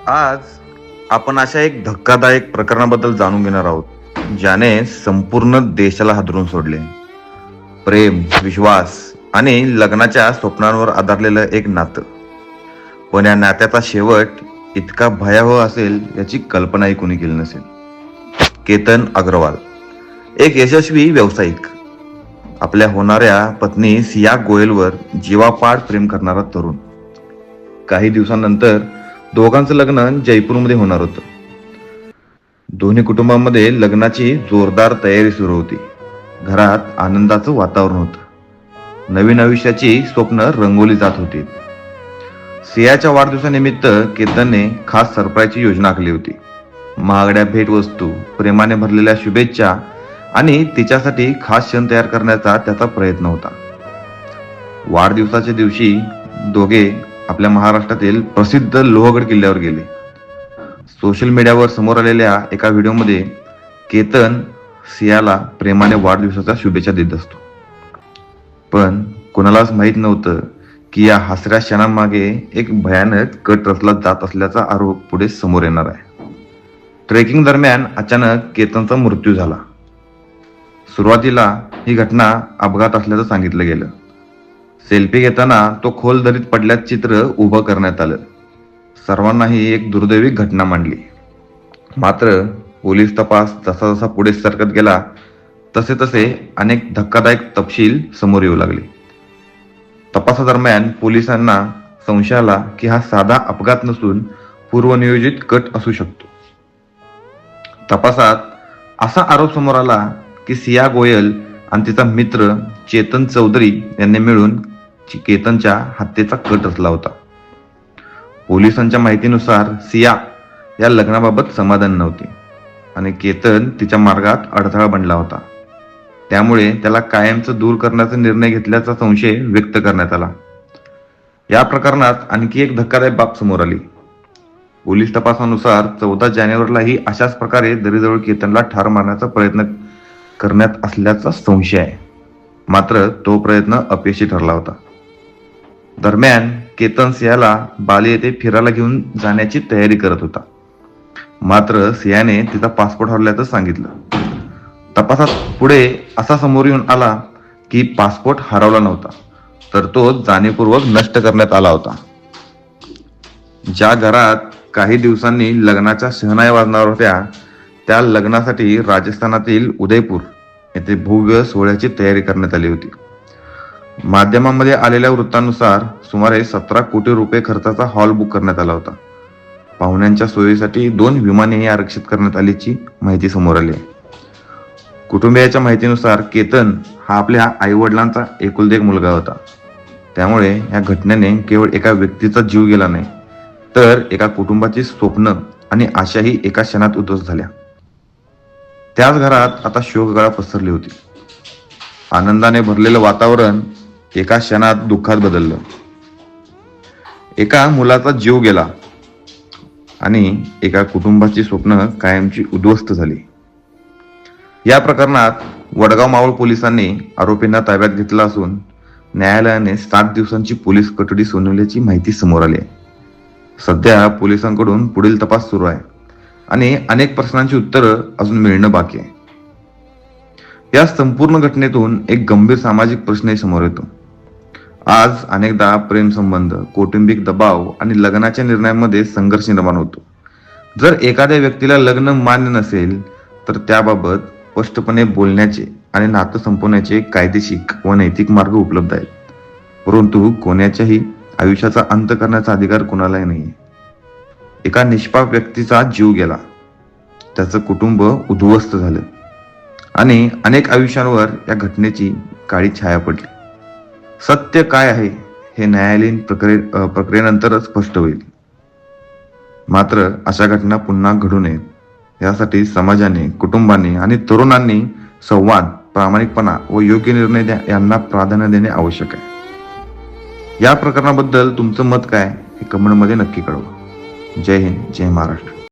आज आपण अशा एक धक्कादायक प्रकरणाबद्दल जाणून घेणार आहोत ज्याने संपूर्ण देशाला हादरून सोडले. प्रेम, विश्वास आणि लग्नाच्या स्वप्नांवर आधारलेलं एक नातं. पण या नात्याचा शेवट इतका भयावह असेल याची कल्पनाही कोणी केली नसेल. केतन अग्रवाल, एक यशस्वी व्यावसायिक, आपल्या होणाऱ्या पत्नी सिया गोयलवर जीवापाड प्रेम करणारा तरुण. काही दिवसांनंतर दोघांचं लग्न जयपूरमध्ये होणार होतं. दोन्ही कुटुंबांमध्ये लग्नाची जोरदार तयारी सुरू होती. घरात आनंदाचं वातावरण होतं. नवीन आयुष्याची स्वप्न रंगवली जात होती. सियाच्या वाढदिवसानिमित्त केतनने खास सरप्राईजची योजना आखली होती. महागड्या भेटवस्तू, प्रेमाने भरलेल्या शुभेच्छा आणि तिच्यासाठी खास क्षण तयार करण्याचा त्याचा प्रयत्न होता. वाढदिवसाच्या दिवशी दोघे आपल्या महाराष्ट्रातील प्रसिद्ध लोहगड किल्ल्यावर गेले. सोशल मीडियावर समोर आलेल्या एका व्हिडिओमध्ये केतन सियाला प्रेमाने वाढदिवसाच्या शुभेच्छा देत असतो. पण कोणालाच माहीत नव्हतं की या हसऱ्या क्षणांमागे एक भयानक कट रचला जात असल्याचा आरोप पुढे समोर येणार आहे. ट्रेकिंग दरम्यान अचानक केतनचा मृत्यू झाला. सुरुवातीला ही घटना अपघात असल्याचं सांगितलं गेलं. सेल्फी घेताना तो खोल दरीत पडल्याचं चित्र उभं करण्यात आलं. सर्वांनाही एक दुर्दैवी घटना मांडली. मात्र पोलीस तपास जसा जसा पुढे सरकत गेला तसे तसे अनेक धक्कादायक तपशील समोर येऊ लागले. तपासादरम्यान पोलिसांना संशय आला की हा साधा अपघात नसून पूर्वनियोजित कट असू शकतो. तपासात असा आरोप समोर आला की सिया गोयल आणि तिचा मित्र चेतन चौधरी यांनी मिळून केतनच्या हत्येचा कट रचला होता. पोलिसांच्या माहितीनुसार सिया या लग्नाबाबत समाधान नव्हती आणि केतन तिच्या मार्गात अडथळा बनला होता. त्यामुळे त्याला कायमचं दूर करण्याचा निर्णय घेतल्याचा संशय व्यक्त करण्यात आला. या प्रकरणात आणखी एक धक्कादायक बाब समोर आली. पोलीस तपासानुसार 14 जानेवारीलाही अशाच प्रकारे दरीजवळ केतनला ठार मारण्याचा प्रयत्न करण्यात असल्याचा संशय आहे. मात्र तो प्रयत्न अपयशी ठरला होता. दरम्यान केतन सियाला बाली येथे फिरायला घेऊन जाण्याची तयारी करत होता. मात्र सियाने तिचा पासपोर्ट हरवल्याचं सांगितलं. तपासात पुढे असा समोर येऊन आला की पासपोर्ट हरवला नव्हता, तर तो जाणीवपूर्वक नष्ट करण्यात आला होता. ज्या घरात काही दिवसांनी लग्नाच्या शहनाई वाजणार होत्या त्या लग्नासाठी राजस्थानातील उदयपूर येथे भव्य सोहळ्याची तयारी करण्यात आली होती. माध्यमांमध्ये आलेल्या वृत्तानुसार सुमारे 17 कोटी रुपये खर्चाचा हॉल बुक करण्यात आला होता. पाहुण्यांच्या सोयीसाठी 2 विमानेही आरक्षित करण्यात आल्याची माहिती समोर आली आहे. कुटुंबियाच्या माहितीनुसार केतन हा आपल्या आई वडिलांचा एकुलता एक मुलगा होता. त्यामुळे या घटनेने केवळ एका व्यक्तीचा जीव गेला नाही, तर एका कुटुंबाची स्वप्न आणि आशाही एका क्षणात उद्ध्वस्त झाल्या. त्याच घरात आता शोककळा पसरली होती. आनंदाने भरलेलं वातावरण एका क्षणात दुःखात बदललं. एका मुलाचा जीव गेला आणि एका कुटुंबाची स्वप्न कायमची उद्ध्वस्त झाली. या प्रकरणात वडगाव मावळ पोलिसांनी आरोपींना ताब्यात घेतला असून न्यायालयाने 7 दिवसांची पोलीस कोठडी सुनावल्याची माहिती समोर आली आहे. सध्या पोलिसांकडून पुढील तपास सुरू आहे आणि अनेक प्रश्नांची उत्तरं अजून मिळणं बाकी आहे. या संपूर्ण घटनेतून एक गंभीर सामाजिक प्रश्नही समोर येतो. आज अनेकदा प्रेमसंबंध, कौटुंबिक दबाव आणि लग्नाच्या निर्णयामध्ये संघर्ष निर्माण होतो. जर एखाद्या व्यक्तीला लग्न मान्य नसेल तर त्याबाबत स्पष्टपणे बोलण्याचे आणि नातं संपवण्याचे कायदेशीर व नैतिक मार्ग उपलब्ध आहेत. परंतु कोणाच्याही आयुष्याचा अंत करण्याचा अधिकार कोणालाही नाही. एका निष्पाप व्यक्तीचा जीव गेला, त्याचं कुटुंब उद्ध्वस्त झालं आणि अनेक आयुष्यांवर या घटनेची काळी छाया पडली. सत्य काय आहे हे न्यायालयीन प्रक्रियेनंतरच स्पष्ट होईल. मात्र अशा घटना पुन्हा घडू नयेत यासाठी समाजाने, कुटुंबांनी आणि तरुणांनी संवाद, प्रामाणिकपणा व योग्य निर्णय यांना प्राधान्य देणे आवश्यक आहे. या प्रकरणाबद्दल तुमचं मत काय हे कमेंटमध्ये नक्की कळवा. जय हिंद, जय महाराष्ट्र.